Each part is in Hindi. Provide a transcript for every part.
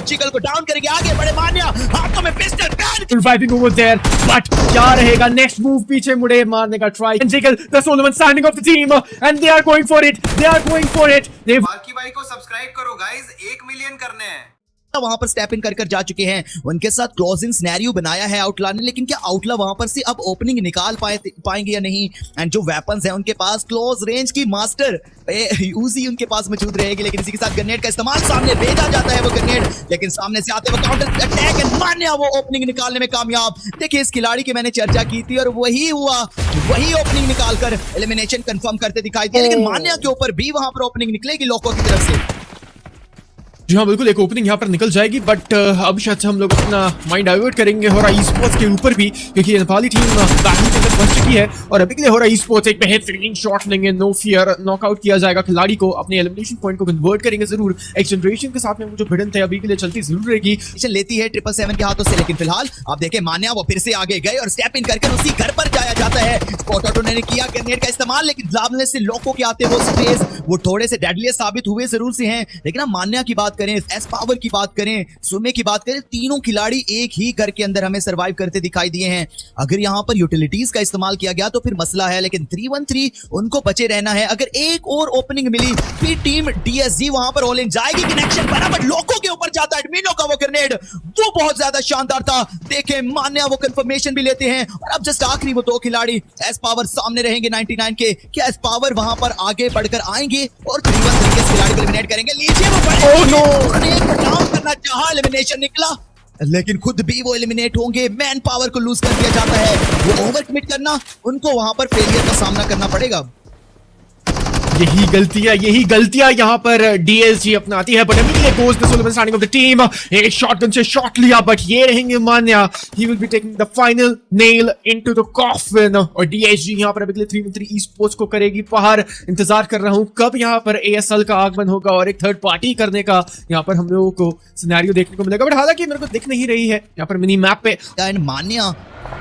चिकल को डाउन करेंगे, आगे बड़े मान्या, हाथों में pistol gun Surviving over there, but क्या रहेगा नेक्स्ट मूव? पीछे मुड़े मारने का try, and Jigal, the solo one standing of the team, and they are going for it. बाकी भाई को सब्सक्राइब करो गाइस, 1 मिलियन करने हैं। वहां पर स्टेप इन कर जा चुके हैं, उनके साथ क्लोजिंग सिनेरियो बनाया है आउटला ने, लेकिन क्या आउटला वहां पर से अब ओपनिंग निकाल पाएंगे या नहीं? एंड जो वेपन्स हैं उनके पास क्लोज रेंज की मास्टर यूजी उनके पास मौजूद रहेगी, लेकिन इसी के साथ ग्रेनेड का इस्तेमाल, सामने भेजा जाता है वो ग्रेनेड, लेकिन सामने से आते हुए काउंटर अटैक एंड मान्या वो ओपनिंग निकालने में कामयाब। देखिए इस खिलाड़ी की मैंने चर्चा की थी और वही हुआ, वही ओपनिंग निकालकर एलिमिनेशन कंफर्म करते दिखाई दिया, लेकिन मान्या के ऊपर भी वहां पर ओपनिंग निकलेगी लोगों की तरफ से। जी हाँ बिल्कुल, एक ओपनिंग यहाँ पर निकल जाएगी, बट अब शायद से हम लोग अपना माइंड डाइवर्ट करेंगे होरा ई-स्पोर्ट्स के ऊपर भी, क्योंकि नेपाली टीम बैटिंग के अंदर फंस चुकी है और अभी के लिए होरा ई-स्पोर्ट्स एक बेहतरीन शॉट लेंगे, नो फियर, नॉकआउट किया जाएगा खिलाड़ी को, अपने एलिमिनेशन पॉइंट को कन्वर्ट करेंगे जरूर। एक जनरेशन के साथ में वो जो भिड़न थे अभी के लिए चलती जरूर रहेगी, लेती है 777 के हाथों से, लेकिन फिलहाल आप देखें मान्या वो फिर से आगे गए और स्टेप इन करके उसी घर पर जाया जाता है। स्पॉट आउट ने किया ग्रेनेड का इस्तेमाल, लेकिन सामने से लोगों के आते वो स्पेस वो थोड़े से डेडली साबित हुए जरूर से हैं, लेकिन हम मान्या की बात करें, एस पावर की बात करें, सुमे की बात करें, तीनों खिलाड़ी एक ही घर के अंदर हमें सरवाइव करते दिखाई दिए हैं। अगर यहां पर यूटिलिटीज का इस्तेमाल किया गया तो फिर मसला है, लेकिन 313 उनको बचे रहना है। अगर एक और ओपनिंग मिली फिर टीम डीएसजी वहां पर ऑल इन जाएगी, कनेक्शन बना, बट लोगों के ऊपर जाता है एडमिनो का वो ग्रेनेड, वो बहुत ज्यादा शानदार था। देखें मान्या वो कंफर्मेशन भी लेते हैं और अब जस्ट आखिरी वो दो खिलाड़ी एस पावर सामने रहेंगे 99 के। क्या एस पावर वहां पर आगे बढ़कर आएंगे और 313 के खिलाड़ी को एलिमिनेट करेंगे? लीजिए वो बड़े डाउन करना चाहा, एलिमिनेशन निकला, लेकिन खुद भी वो एलिमिनेट होंगे। मैन पावर को लूज कर दिया जाता है, वो ओवर कमिट करना, उनको वहां पर फेलियर का सामना करना पड़ेगा। यही गलतियां यहाँ पर डीएसजी अपनाती है, बट अभी के लिए goes the solo starting of the team, एक शॉटगन से शॉट लिया, बट ये रहेंगे Manya, he will be taking the final nail into the coffin, और डीएसजी यहाँ पर अभी के लिए 313 ई-स्पोर्ट्स को करेगी बाहर। इंतजार कर रहा हूँ कब यहाँ पर एएसएल का आगमन होगा और एक थर्ड पार्टी करने का यहाँ पर हम लोगों को सिनेरियो देखने को मिलेगा, बट हालांकि मेरे को दिख नहीं रही है यहाँ पर मिनी मैप पे। मान्या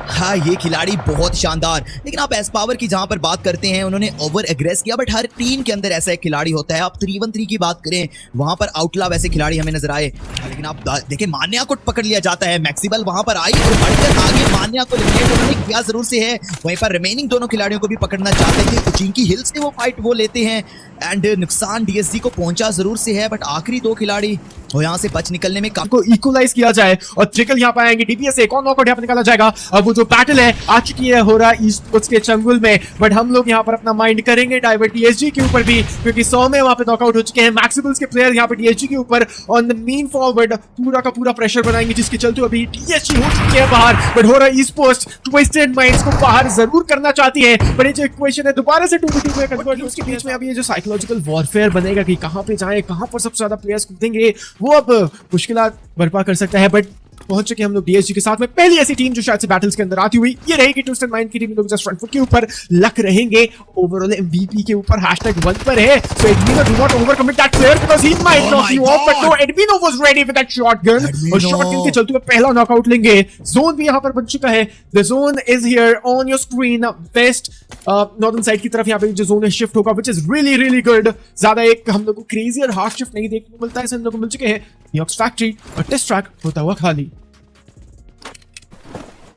हाँ ये खिलाड़ी बहुत शानदार, लेकिन आप एस पावर की जहां पर बात करते हैं उन्होंने ओवर एग्रेस किया, बट हर टीम के अंदर ऐसा एक खिलाड़ी होता है। आप 313 की बात करें वहां पर आउटला वैसे खिलाड़ी हमें नजर आए, लेकिन आप देखें मान्या को पकड़ लिया जाता है। मैक्सिबल वहां पर आई और बढ़कर आगे मान्या को एलिमिनेट उन्होंने किया जरूर से है, वहीं पर रिमेनिंग दोनों खिलाड़ियों को भी पकड़ना चाहते थे, उचिंकी हिल से वो फाइट वो लेते हैं एंड नुकसान डीएसजी को पहुंचा जरूर से है, बट आखिरी दो खिलाड़ी वो यहाँ से बच निकलने में को इक्वलाइज किया जाए और ट्रिकल यहाँ पर आएंगे, डीपीएस एक और नॉकआउट यहाँ पर निकाला जाएगा। अब वो जो बैटल है आ चुकी है हो रहा ई-स्पोर्ट्स के चंगुल में, बट हम लोग यहाँ पर अपना माइंड करेंगे डाइवर्ट डीएसजी के ऊपर भी, क्योंकि 100 में वहां पे नॉकआउट हो चुके हैं मैक्सिबल्स के प्लेयर यहाँ पर डीएसजी के ऊपर ऑन द मीन फॉरवर्ड पूरा का पूरा प्रेशर बनाएंगे, जिसके चलते अभी डीएसजी हो चुकी है बाहर, बट हो रहा ई-स्पोर्ट्स ट्विस्टेड माइंड्स को बाहर जरूर करना चाहती है, पर ये जो इक्वेशन है दोबारा से 2v2 में कन्वर्ट, उसके बीच में अभी ये जो साइकोलॉजिकल वॉरफेयर बनेगा कि कहां पे जाए, कहां पर सबसे ज्यादा प्लेयर्स कूदेंगे, वो अब मुश्किलात बर्पा कर सकता है। बट पहुंच चुके हम लोग डीएसजी के साथ में पहली ऐसी टीम जो शायद से बैटल्स के अंदर आती हुई ये रहेगी ट्विस्टेड माइंड की टीम। लोग जस्ट फ्रंट फुट के ऊपर लक रहेंगे, ओवरऑल एमवीपी के ऊपर #1 पर है, so Admino do not overcommit that player because he might knock you off, but no Admino was ready with that shotgun और शॉटगन के चलते हुए पहला नॉकआउट लेंगे। जोन भी यहां पर बन चुका है, the zone is here on your screen, west northern side की तरफ यहां पे जो जोन है शिफ्ट होगा, व्हिच इज रियली गुड। ज्यादा एक हम लोग को क्रेजी और हार्ड शिफ्ट नहीं देखने को मिलता है, हम लोग को मिल चुके हैं यॉक्स फैक्ट्री और टेस्ट ट्रैक होता हुआ खाली।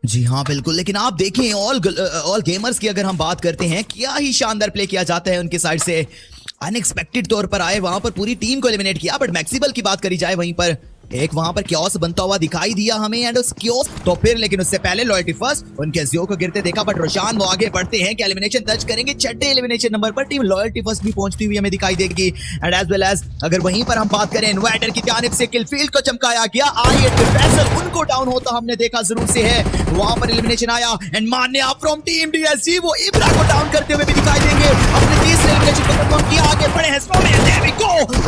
जी हाँ बिल्कुल, लेकिन आप देखें ऑल गेमर्स की अगर हम बात करते हैं, क्या ही शानदार प्ले किया जाता है उनके साइड से। अनएक्सपेक्टेड तौर पर आए, वहां पर पूरी टीम को एलिमिनेट किया, बट मैक्सिबल की बात करी जाए वहीं पर एक वहां पर क्योस बनता हुआ दिखाई दिया हमें एंड उस क्योस तो फिर, लेकिन उससे पहले लॉयल्टी फर्स्ट उनके जियो को गिरते देखा, बट रोशान वो आगे बढ़ते हैं कि एलिमिनेशन दर्ज करेंगे। छठे एलिमिनेशन नंबर पर टीम लॉयल्टी फर्स्ट भी पहुंचती हुई हमें दिखाई देगी एंड एज वेल एज अगर वहीं पर हम बात करें इन्वाइटर की जानिब से किल फील्ड को चमकाया गया, उनको डाउन होता हमने देखा जरूर से है, वहां पर एलिमिनेशन आया and Manya from team DSG वो इब्रा को डाउन करते हुए भी दिखाई देंगे। अपने तीसरे एलिमिनेशन को कंफर्म किया, आगे बढ़े हैं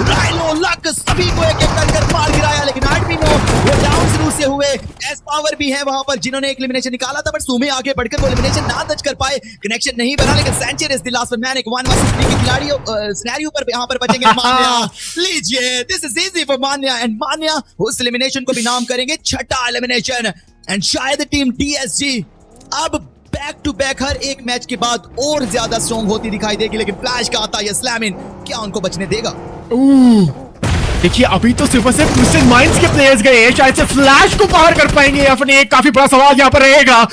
राइलो लक सभी को एक एक कर मार गिराया, लेकिन एडमिनो वो डाउन जरूर से हुए। एस पावर भी है वहां पर जिन्होंने एक एलिमिनेशन निकाला था, बट सुमे आगे बढ़कर वो एलिमिनेशन ना दर्ज कर पाए, कनेक्शन नहीं बना, लेकिन सैंचेर इज द लास्ट मैन, एक 1 वर्सेस 3 के खिलाड़ियों सिनेरियो पर यहां पर बचेंगे मान्या। लीजिए this is easy for Manya and Manya उस एलिमिनेशन को भी नाम करेंगे छठा एलिमिनेशन एंड शायद टीम डीएसजी अब बैक टू बैक हर एक मैच के बाद और ज्यादा स्ट्रॉन्ग होती दिखाई देगी, लेकिन फ्लैश का आता है स्लैम इन, क्या उनको बचने देगा? देखिए अभी तो सिर्फ और सिर्फ ट्विस्टेड माइंड्स के प्लेयर्स गए हैं, शायद से फ्लैश को पार कर पाएंगे या फिर एक काफी बड़ा सवाल यहाँ पर रहेगा।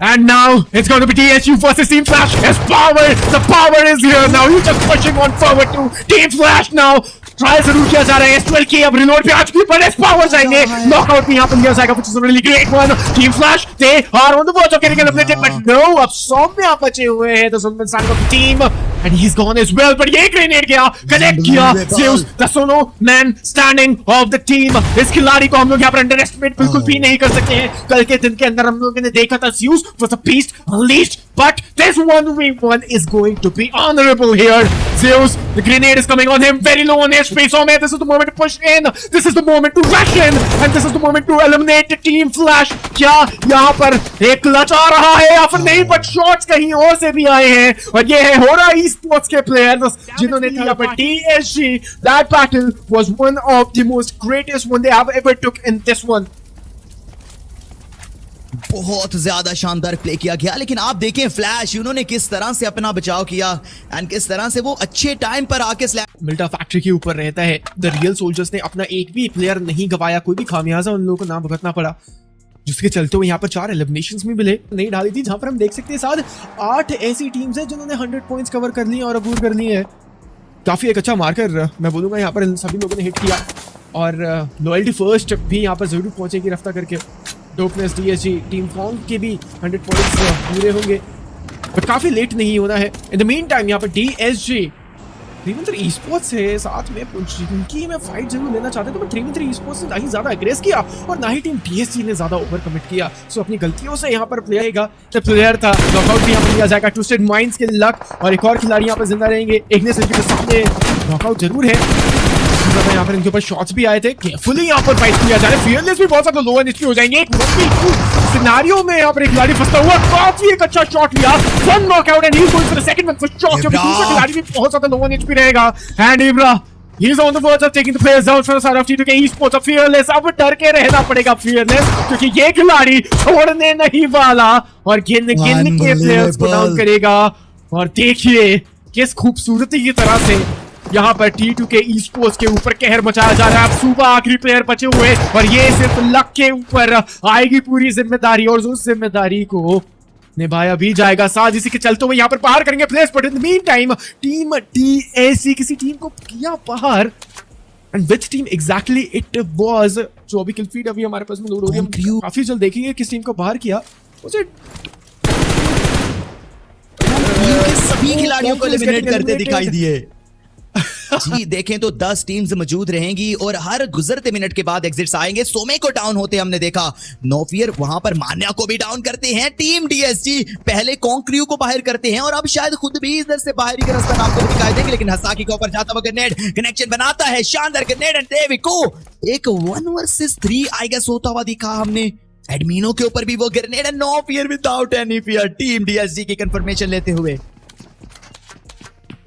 And now it's going to be TSU versus Team Flash. His power, the power is here now. He's just pushing on forward to Team Flash now. Trial जरूर किया जा रहा है। S12 की अब रिलोड पे आ चुकी है, पर इस पावर जाएंगे, नॉकआउट में यहाँ पर लिया जाएगा, which is a really great one. Team Flash, they are on the verge of getting eliminated, but no, अब सौम्य यहाँ बचे हुए हैं, the Sunman Sang of the team, and he's gone as well. पर ये ग्रेनेड गया, कनेक्ट किया, Zeus, the solo man standing of the team. इस खिलाड़ी को हम लोग यहाँ पर अंडर एस्टिमेट बिल्कुल भी नहीं कर सकते हैं। कल के दिन के अंदर हम लोगों ने देखा था Zeus was a beast unleashed, but this 1v1 is going to be honorable here. Zeus, the grenade is coming on him, very low on HP. So man, this is the moment to push in. This is the moment to rush in, and this is the moment to eliminate the Team Flash. क्या यहाँ पर एक क्लच आ रहा है या फिर नहीं? बट शॉट्स कहीं और से भी आए हैं, और ये है होरा esports के प्लेयर्स जिन्होंने दिया पर TSG. That battle was one of the most greatest one they have ever took in this one. बहुत ज्यादा शानदार प्ले किया गया, लेकिन आप देखें फ्लैश उन्होंने किस तरह से अपना बचाव किया एंड किस तरह से वो अच्छे टाइम पर आके मिल्टा फैक्ट्री के ऊपर रहता है। द रियल सोल्जर्स ने अपना एक भी प्लेयर नहीं गवाया, कोई भी खामियाजा उन लोगों को ना भुगतना पड़ा, जिसके चलते हुए यहाँ पर 4 एलिमिनेशंस भी मिले नहीं डाली थी, जहां पर हम देख सकते हैं साथ 8 ऐसी टीम्स हैं जिन्होंने 100 पॉइंट्स कवर कर लिए और अबूर कर लिए है। काफी एक अच्छा मार्कर मैं बोलूंगा यहाँ पर इन सभी लोगों ने हिट किया, और लॉयल्टी फर्स्ट भी यहाँ पर जरूर पहुंचेगी रफ्ता करके। डोपनेस DSG टीम कॉन्ग के भी 100 पॉइंट्स पूरे होंगे, बट काफी लेट नहीं होना है। इन द मीन टाइम यहाँ पर DSG 3v3 esports से साथ में जिनकी मैं फाइट जरूर लेना चाहता था, बट 3v3 esports ने ना ही ज्यादा एग्रेस किया और ना ही टीम TSG ने ज्यादा ओवर कमिट किया। सो अपनी गलतियों से यहाँ पर प्लेयर था, नॉकआउट भी यहाँ पर लिया जाएगा। ट्विस्टेड माइंड्स के लक और एक और खिलाड़ी यहाँ पर जिंदा रहेंगे। इग्निस के सामने नॉकआउट जरूर है, यहाँ पर इनके ऊपर शॉट्स भी आए थे। केयरफुली यहाँ पर फाइट किया जा रहा है, फियरलेस भी बहुत ज्यादा लो एंड हो जाएंगे। एक सिनेरियो में यहाँ पर एक खिलाड़ी फंसता हुआ, काफी एक अच्छा शॉट लिया, one knockout and he is going for the second one for shot. क्योंकि दूसरा खिलाड़ी भी बहुत ज्यादा लो एंड एचपी रहेगा, and इब्रा he is on the verge of taking the players down from the side of T2K Esports. Fearless अब डर के रहना पड़ेगा Fearless, क्योंकि ये खिलाड़ी छोड़ने नहीं वाला और गिन के प्लेयर्स को डाउन करेगा। और देखिए किस खूबसूरती की तरह से यहाँ पर T2K Esports के ऊपर कहर मचाया जा रहा है। अब सुबह आखिरी प्लेयर बचे हुए और ये सिर्फ लक के ऊपर आएगी पूरी जिम्मेदारी, और उस जिम्मेदारी को निभाया भी जाएगा। साथ इसी के चलते हुए यहाँ पर बाहर करेंगे players, but in the mean time team TSG किसी टीम को किया बाहर, and which team exactly it was, जो अभी किल फीड अभी हमारे पास में लोड हो रही है, काफी जल्द देखेंगे किस टीम को बाहर किया। उसे सभी खिलाड़ियों को एलिमिनेट करते दिखाई दिए। जी देखें तो 10 टीम्स मौजूद रहेंगी और हर गुजरते मिनट के बाद एग्जिट्स आएंगे। सोमे को डाउन होते हमने देखा, नो फियर वहां पर मान्या को भी डाउन करते हैं। टीम DSG पहले कॉन्क्रियो को बाहर करते हैं और अब शायद खुद भी इधर से बाहरी का रास्ता आपको दिखाई देंगे, लेकिन हसाकी के ऊपर जाता हुआ ग्रेनेड कनेक्शन बनाता है, शानदार ग्रेनेड, एंड देवी को एक 1 वर्सेस 3 आई गेस होता हुआ दिखा हमने। एडमिनो के ऊपर भी वो grenade, and no fear without any fear team DSG की कंफर्मेशन लेते हुए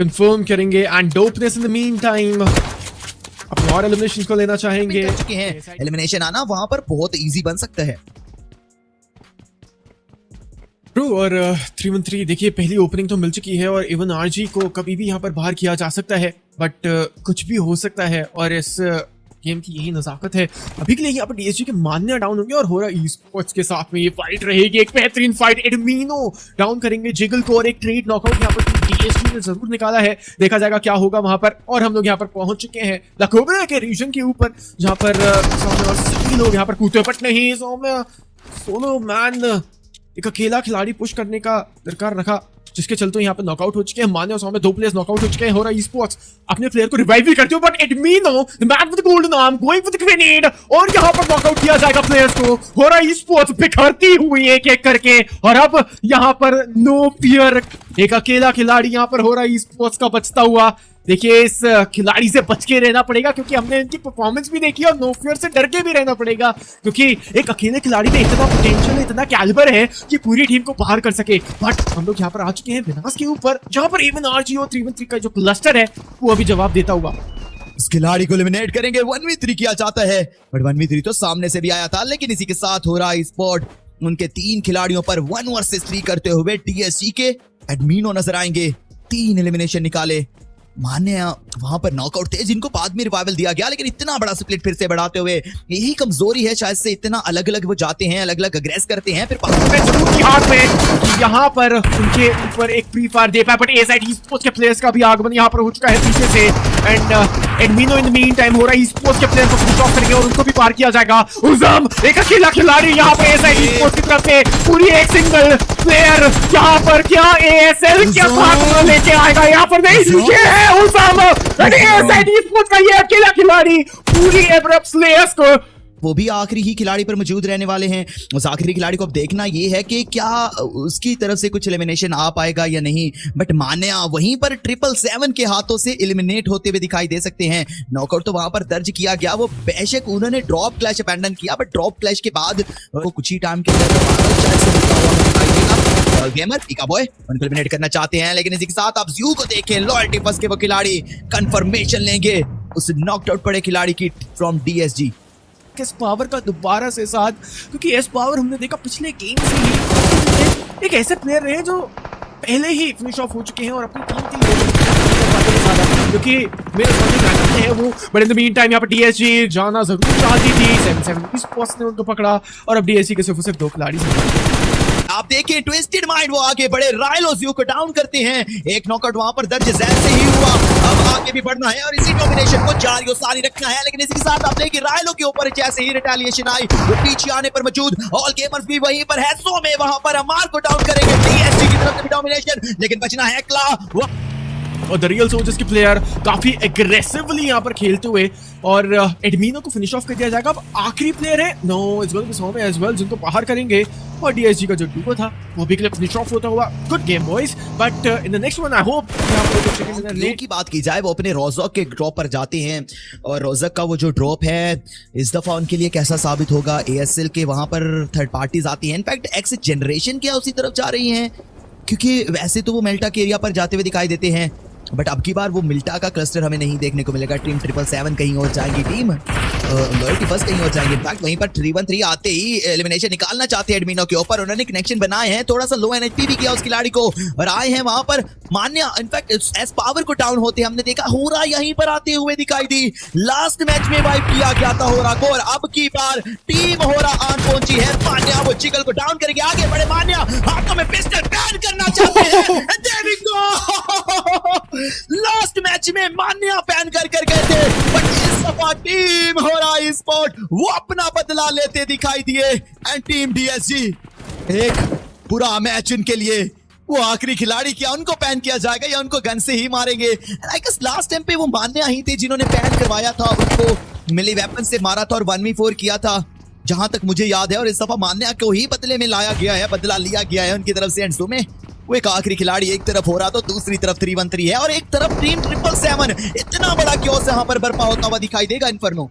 कंफर्म करेंगे। And dopeness in the meantime अपने और एलिमिनेशंस को लेना चाहेंगे। एलिमिनेशन आना वहां पर बहुत इजी बन सकता है। ट्रू, और 3v3 देखिए पहली ओपनिंग तो मिल चुकी है और इवन RG को कभी भी यहाँ पर बाहर किया जा सकता है, बट कुछ भी हो सकता है और इस गेम की यही नजाकत है। अभी के लिए यहाँ पर DSG के मान्या डाउन होंगे और होरा esports के साथ में ये फाइट रहेगी, एक बेहतरीन फाइट। एडमिनो डाउन करेंगे जिगल को और एक ट्रेड नॉकआउट यहाँ पर DSG ने जरूर निकाला है, देखा जाएगा क्या होगा वहां पर। और हम लोग यहाँ पर पहुंच चुके हैं लकोबरा के रीजन के ऊपर, जहां पर सौम्य और सभी लोग यहाँ पर कूदते, बट नहीं, सौम्य सोलो मैन एक अकेला खिलाड़ी पुश करने का दरकार रखा, जिसके चलते यहाँ पे नॉकआउट हो चुके हैं। मान्या और सौम्य 2 प्लेयर्स नॉकआउट हो चुके हैं। होरा esports अपने प्लेयर को रिवाइव भी करते हो, but Admino the man with the golden arm going with the grenade, और यहाँ पर नॉकआउट किया जाएगा प्लेयर्स को। होरा esports बिखरती हुई एक एक करके, और अब यहाँ पर नो फियर एक अकेला खिलाड़ी यहाँ पर होरा esports का बचता हुआ। देखिए इस खिलाड़ी से बच के रहना पड़ेगा, क्योंकि हमने इनकी परफॉर्मेंस भी देखी और नो फियर से डर के भी रहना पड़ेगा, क्योंकि एक अकेले खिलाड़ी में इतना पोटेंशियल, इतना कैलिबर है कि पूरी टीम को बाहर कर सके। बट हम लोग यहाँ पर आ चुके हैं विनाश के ऊपर, जहां पर इवन RG और 3v3 का जो क्लस्टर है वो अभी जवाब देता हुआ। इस खिलाड़ी को एलिमिनेट करेंगे, 1v3 किया जाता है, बट 1v3 तो सामने से भी आया था, लेकिन इसी के साथ हो रहा esports उनके 3 खिलाड़ियों पर 1 वर्सेस 3 करते हुए DSG के एडमिनो नजर आएंगे। 3 एलिमिनेशन निकाले, मान्या वहां पर नॉकआउट थे जिनको बाद में रिवाइवल दिया गया, लेकिन इतना बड़ा स्प्लिट फिर से बढ़ाते हुए यही कमजोरी है शायद से, इतना अलग अलग वो जाते हैं, अलग अलग अग्रेस करते हैं, फिर हाथ में कि यहाँ पर उनके ऊपर एक फ्री फायर दे पाए, बट एसाइड ई-स्पोर्ट्स के प्लेयर्स का भी आगमन यहाँ पर हो चुका है पीछे से, and Admino in the meantime हो रहा है ई-स्पोर्ट्स के प्लेयर को फिनिश ऑफ करेंगे और उनको भी पार किया जाएगा। उज़म एक अकेला खिलाड़ी यहाँ पर एसाइड ई-स्पोर्ट्स की तरफ से, पूरी एक सिंगल प्लेयर यहाँ पर, क्या एएसएल क्या खात्मा लेके आएगा यहाँ पर, नहीं ये है उज़म, एसाइड ई-स्पोर्ट्स का ये अकेला खिलाड़ी पूरी एब्रप्ट स्लेयर्स को, वो भी आखिरी ही खिलाड़ी पर मौजूद रहने वाले हैं। उस आखिरी खिलाड़ी को अब देखना ये है कि क्या उसकी तरफ से कुछ एलिमिनेशन आ पाएगा या नहीं, बट मान्या वहीं पर 777 के हाथों से एलिमिनेट होते हुए दिखाई दे सकते हैं। नॉकआउट तो वहां पर दर्ज किया गया, वो बेशक उन्होंने ड्रॉप क्लैश अबैंडन किया, बट ड्रॉप क्लैश के बाद वो कुछ ही टाइम के अंदर गेमर पीका बॉय उनको एलिमिनेट करना चाहते हैं, लेकिन इसी के साथ आप ज़्यू को देखें, लॉयल्टी फर्स्ट के वो खिलाड़ी कंफर्मेशन लेंगे उस नॉकड आउट पड़े खिलाड़ी की फ्रॉम डीएसजी। एस पावर का दोबारा से साथ, क्योंकि एस पावर हमने देखा पिछले गेम से ही एक ऐसे प्लेयर रहे जो पहले ही फिनिश ऑफ हो चुके हैं और अपनी टीम के लिए, क्योंकि मेरे सामने है वो, but in the mean time यहाँ पर डीएसजी जाना जरूर चाहती थी, 770 स्पॉट्स ने उनको पकड़ा और अब डीएसजी के सिर्फ 2 खिलाड़ी आप देखिए ट्विस्टेड माइंड वो आगे बढ़े, राइलो ज़्यू को डाउन करते हैं, एक नॉकआउट वहां पर दर्ज जैन से ही हुआ, अब आगे भी बढ़ना है और इसी डोमिनेशन को जारी और सारी रखना है, लेकिन इसी के साथ आप देखिए राइलो के ऊपर जैसे ही रिटेलिएशन आई, वो पीछे आने पर मौजूद ऑल गेमर्स भी वहीं पर है, सो में वहां पर अमार को डाउन करेंगे डीएसजी की तरफ से डोमिनेशन, लेकिन बचना है क्ला और द रियल सोल्जर्स के प्लेयर काफी एग्रेसिवली यहाँ पर खेलते हुए, और एडमिनो को फिनिश ऑफ कर दिया जाएगा। अब आखिरी प्लेयर है no it's going to be some as well, जिनको बाहर करेंगे, और डीएसजी का जो डुओ था वो भी फिनिश ऑफ होता हुआ। Good game boys, but in the next one I hope की बात की जाए, वो अपने रोजक के ड्रॉप पर जाते हैं, और रोजक का वो जो ड्रॉप है इस दफा उनके लिए कैसा साबित होगा, एएसएल के वहां पर थर्ड पार्टीज आती हैं, इनफैक्ट एक्स जनरेशन क्या उसी तरफ जा रही हैं, क्योंकि वैसे तो वो मेल्टा के एरिया पर जाते हुए दिखाई देते हैं, बट अब की बार वो मिल्टा का क्लस्टर हमें नहीं देखने को मिलेगा। टीम 777 कहीं और जाएंगी, टीम लॉयल्टी फर्स्ट कहीं और जाएंगे। इनफैक्ट वहीं पर 313 आते ही एलिमिनेशन निकालना चाहते हैं एडमिनो के ऊपर, उन्होंने कनेक्शन बनाए हैं, थोड़ा सा लो एनएचपी भी किया उस खिलाड़ी को, और आए हैं वहां पर मान्या, इनफैक्ट एस पावर को डाउन होते हमने देखा, होरा यहीं पर आते हुए दिखाई दी, लास्ट मैच में वाइप किया गया था होरा को, और अब की बार टीम होरा आन पहुंची है। मान्या वो चिकल को डाउन करेंगे, आगे बड़े मान्या हाथों में पिस्टल बैन करना चाहते हैं, there we go, last match में मान्या बैन कर गए थे, बट इस दफा टीम हो रहा है स्पॉट वो अपना बदला लेते दिखाई दिए, एंड टीम डीएसजी एक बुरा मैच उनके लिए, वो आखिरी खिलाड़ी क्या उनको पैन किया जाएगा या उनको गन से ही मारेंगे। आई गेस लास्ट टाइम पे वो मान्या ही थे जिन्होंने पैन करवाया था, उनको मिली वेपन से मारा था और 1v4 किया था जहां तक मुझे याद है, और इस दफा मान्या को ही बदले में लाया गया है, बदला लिया गया है उनकी तरफ से। एंड सो में वो एक आखिरी खिलाड़ी एक तरफ हो रहा तो दूसरी तरफ 313 है, और एक तरफ टीम 777, इतना बड़ा क्योस यहाँ पर बर्पा होता हुआ दिखाई देगा inferno.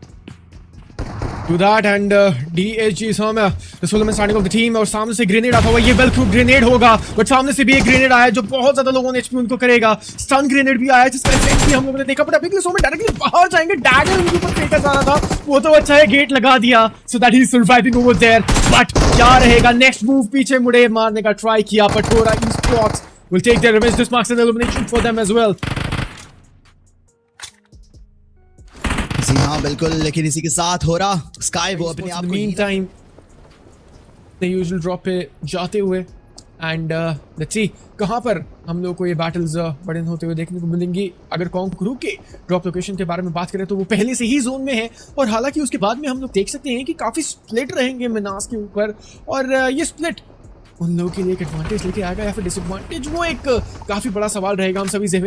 To that and DSG सामने the Solomon starting of the team, और सामने से ग्रेनेड आता हुआ, ये वेल थ्रू ग्रेनेड होगा, बट सामने से भी एक ग्रेनेड आया जो बहुत ज्यादा लोगों ने एचपी उनको करेगा, स्टन ग्रेनेड भी आया जिसका इफेक्ट भी हम लोगों ने देखा, बट अभी के सोमन डायरेक्टली बाहर जाएंगे, डैगर उनके ऊपर फेंका जा रहा था, वो तो अच्छा है गेट लगा दिया, so that he is surviving over there, but क्या रहेगा नेक्स्ट मूव, पीछे मुड़े मारने का ट्राई किया, बट थोड़ा esports will take their revenge, this marks an elimination for them as well। जी हाँ बिल्कुल, लेकिन इसी के साथ हो रहा स्काई वो अपने आप mean time the usual drop पे जाते हुए, एंड लेट्स सी कहाँ पर हम लोग को ये बैटल्स बड़े होते हुए देखने को मिलेंगी। अगर कॉन्करू के ड्रॉप लोकेशन के बारे में बात करें तो वो पहले से ही जोन में है, और हालांकि उसके बाद में हम लोग देख सकते हैं कि काफ़ी स्प्लिट रहेंगे मिनास के ऊपर, और ये स्प्लिट उन लोगों के लिए एक एडवांटेज लेके आएगा या फिर डिसएडवांटेज, वो एक काफी बड़ा सवाल रहेगा हम सभी के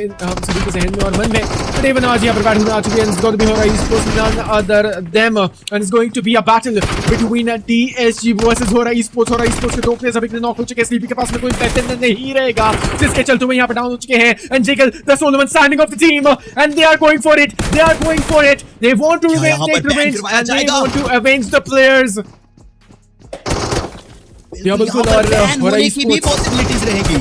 जहन में और मन में। टुडे आज यहाँ पर बैटल होने आ चुकी है, इट्स गोइंग टू बी हो रहा है esports none other them, and it's going to be a battle between DSG versus हो रहा है esports। हो रहा है esports के 2 प्लेयर्स अभी के नॉक हो चुके हैं, स्लीपी के पास में कोई वेपन नहीं रहेगा, जिसके चलते हुए यहाँ पर डाउन हो चुके हैं, and jiggle the Solomon standing of the team, and they are going for it, they want to take revenge, and they want to avenge the players। बिल्कुल और होने की भी पॉसिबिलिटीज रहेगी।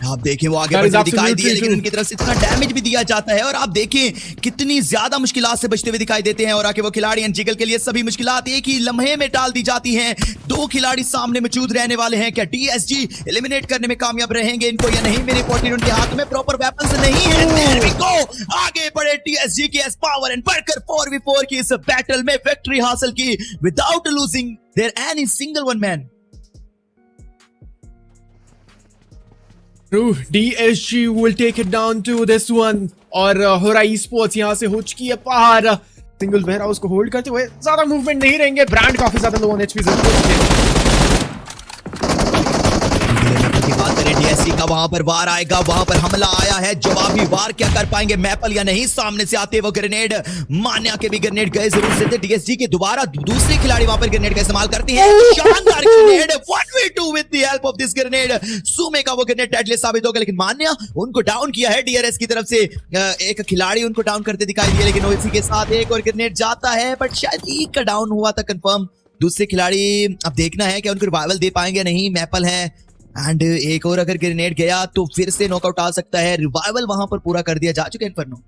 आप आप देखें वो आगे That is बढ़ते हुए दिखाई absolutely दिए, लेकिन true. उनकी तरफ से इतना डैमेज भी दिया जाता है और आप देखें कितनी ज्यादा मुश्किलात से बचते हुए दिखाई देते हैं। और आके वो खिलाड़ी एनजिकल के लिए सभी मुश्किलात एक ही लम्हे में टाल दी जाती हैं। दो खिलाड़ी सामने मौजूद रहने वाले हैं। क्या डीएसजी एलिमिनेट करने में कामयाब रहेंगे इनको या नहीं? मेरे 14 उनके हाथ में प्रॉपर वेपन्स नहीं है। There we go! आगे बढ़े टीएसजी की एस पावर एंड बढ़कर 4v4 की इस बैटल में विक्ट्री हासिल की without losing their any single one man. True, DSG will take it down to this one. और होरा esports यहाँ से हो चुकी है बाहर। सिंगल वेयर हाउस को होल्ड करते हुए ज्यादा मूवमेंट नहीं रहेंगे। ब्रांड काफी ज्यादा लो ऑन एचपी से की बात करें डीएससी का, वहां पर वार आएगा, वहां पर हमला आया है। जवाबी वार क्या कर पाएंगे मैपल या नहीं? सामने से आते वो ग्रेनेड, मान्या के भी ग्रेनेड गए जरूर से थे। डीएसजी के दोबारा दूसरे खिलाड़ी वहां पर ग्रेनेड का इस्तेमाल करते हैं। शानदार grenade, what we do with the help of this grenade. सुमे का वो ग्रेनेड डेडली साबित होगा, लेकिन मान्या उनको डाउन किया है डीआरएस की तरफ से। एक खिलाड़ी उनको डाउन करते दिखाई दिए, लेकिन इसी के साथ एक और ग्रेनेड जाता है, बट शायद एक का डाउन हुआ था कंफर्म। दूसरे खिलाड़ी अब देखना है कि उनको रिवाइवल दे पाएंगे नहीं। मैपल है एंड एक और अगर ग्रेनेड गया तो फिर से नॉकआउट आ सकता है। रिवाइवल वहां पर पूरा कर दिया जा चुका है इन्फर्नो।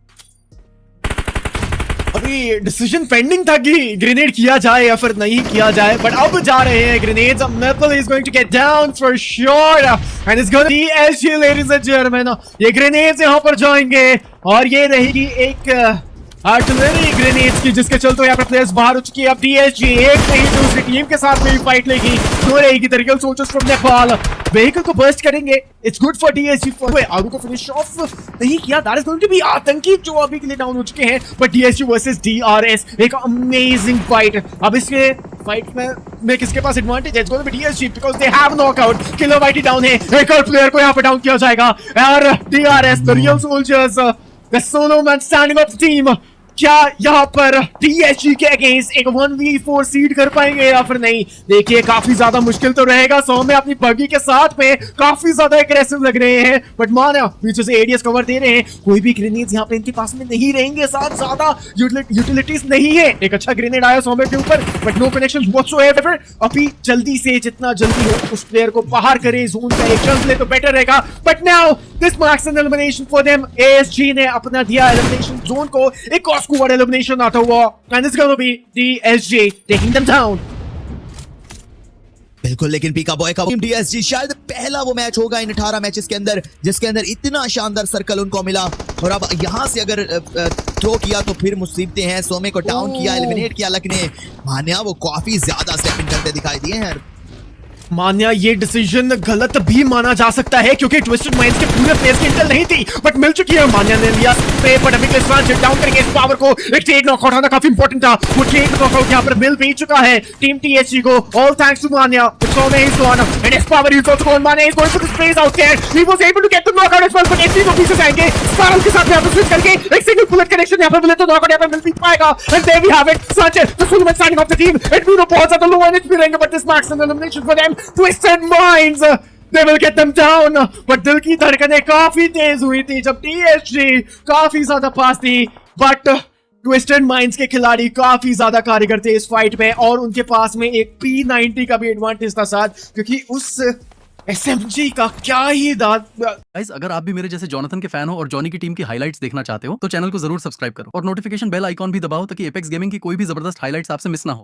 अभी डिसीजन पेंडिंग था कि ग्रेनेड किया जाए या फिर नहीं किया जाए, बट अब जा रहे हैं grenades. Maple is going to get down for sure and it's going to SG ladies and gentleman. ये ग्रेनेड्स यहां पर जाएंगे और ये रहेगी एक आर्टिलरी ग्रेनेड्स की, जिसके चलते यहाँ पर प्लेयर्स बाहर हो चुकी है। अब डीएसजी एक नहीं दूसरी टीम के साथ में भी फाइट लेगी। दो रहेगी तरीके सोल्जर्स फ्रॉम नेपाल व्हीकल को बर्स्ट करेंगे। It's good for DSG for आगू को फिनिश ऑफ नहीं किया। That is going to be आतंकी जो अभी के लिए डाउन हो चुके हैं। बट डीएसजी वर्सेस डीआरएस एक अमेजिंग फाइट। अब इसके फाइट में किसके पास एडवांटेज है? It's going to be DSG because they have knockout. Killer वाइटी डाउन है, एक और प्लेयर को यहाँ पर डाउन किया जाएगा। और DRS the real soldiers, the solo man standing up team, क्या यहाँ पर डीएसजी के अगेंस्ट एक 1v4 सीड कर पाएंगे या फिर नहीं? देखिए काफी ज्यादा मुश्किल तो रहेगा। सौ में अपनी बगी के साथ में काफी ज्यादा एग्रेसिव लग रहे हैं, बट माना पीछे से एरियाज कवर दे रहे हैं। कोई भी ग्रेनेड्स यहाँ पे इनके पास में नहीं रहेंगे, साथ ज्यादा यूटिलिटीज नहीं है। एक अच्छा ग्रेनेड आया सौ के ऊपर, बट नो कनेक्शन व्हाटसोएवर। अभी जल्दी से जितना जल्दी हो उस प्लेयर को बाहर करे, जोन का एक चंक ले तो बेटर रहेगा। But now this marks an elimination for them. ASG ने अपना दिया एलिमिनेशन जोन को एक ऑफ स्क्वाड एलिमिनेशन आता हुआ, and it's gonna be DSG taking them down. बिल्कुल, लेकिन पीका बॉय का टीम डीएसजी शायद पहला वो मैच होगा इन 18 मैचेस के अंदर जिसके अंदर इतना शानदार सर्कल उनको मिला। और अब यहां से अगर थ्रो किया तो फिर मुसीबतें हैं। सोमे को डाउन किया, एलिमिनेट किया, लेकिन मान्या वो काफी ज्यादा स्टेप इन करते दिखाई दिए हैं। मान्या ये डिसीजन गलत भी माना जा सकता है क्योंकि ट्विस्टेड माइंड्स के पूरे प्लेयर्स की इंटेल नहीं थी, बट मिल चुकी है। मान्या ने लिया पे, बट अभी के साथ डाउन करेंगे इस पावर को। एक ट्रेड नॉकआउट आना काफी इंपॉर्टेंट था, वो ट्रेड नॉकआउट यहां पर मिल भी चुका है टीम टीएचजी को। All thanks to Manya. So main is gone and his power is also gone. Manya is going to space out there. He was able to get the knockout as well, but HP को पीछे आएंगे। स्पाइरल के साथ यहां पर स्विच करके एक सिंगल बुलेट कनेक्शन यहां पर मिले तो नॉकआउट यहां पर मिल भी पाएगा। And there we have it, such the full match starting of the team. It भी बहुत ज्यादा लो एनएचपी रहेंगे, but this marks an elimination for them. Twisted minds, they will get them down, but दिल की धड़कनें काफी तेज हुई थी जब टीएचजी काफी ज्यादा पास थी, बट ट्विस्टेड माइंड्स के खिलाड़ी काफी ज्यादा कारगर थे इस फाइट में, और उनके पास में एक P90 का भी एडवांटेज था साथ, क्योंकि उस SMG का क्या ही दाद। गाइस, अगर आप भी मेरे जैसे जॉनथन के फैन हो और जॉनी की टीम की हाइलाइट्स देखना चाहते हो तो चैनल को जरूर सब्सक्राइब करो और नोटिफिकेशन बेल आइकॉन भी दबाओ ताकि एपेक्स गेमिंग की कोई भी जबरदस्त हाइलाइट्स आपसे मिस ना हो।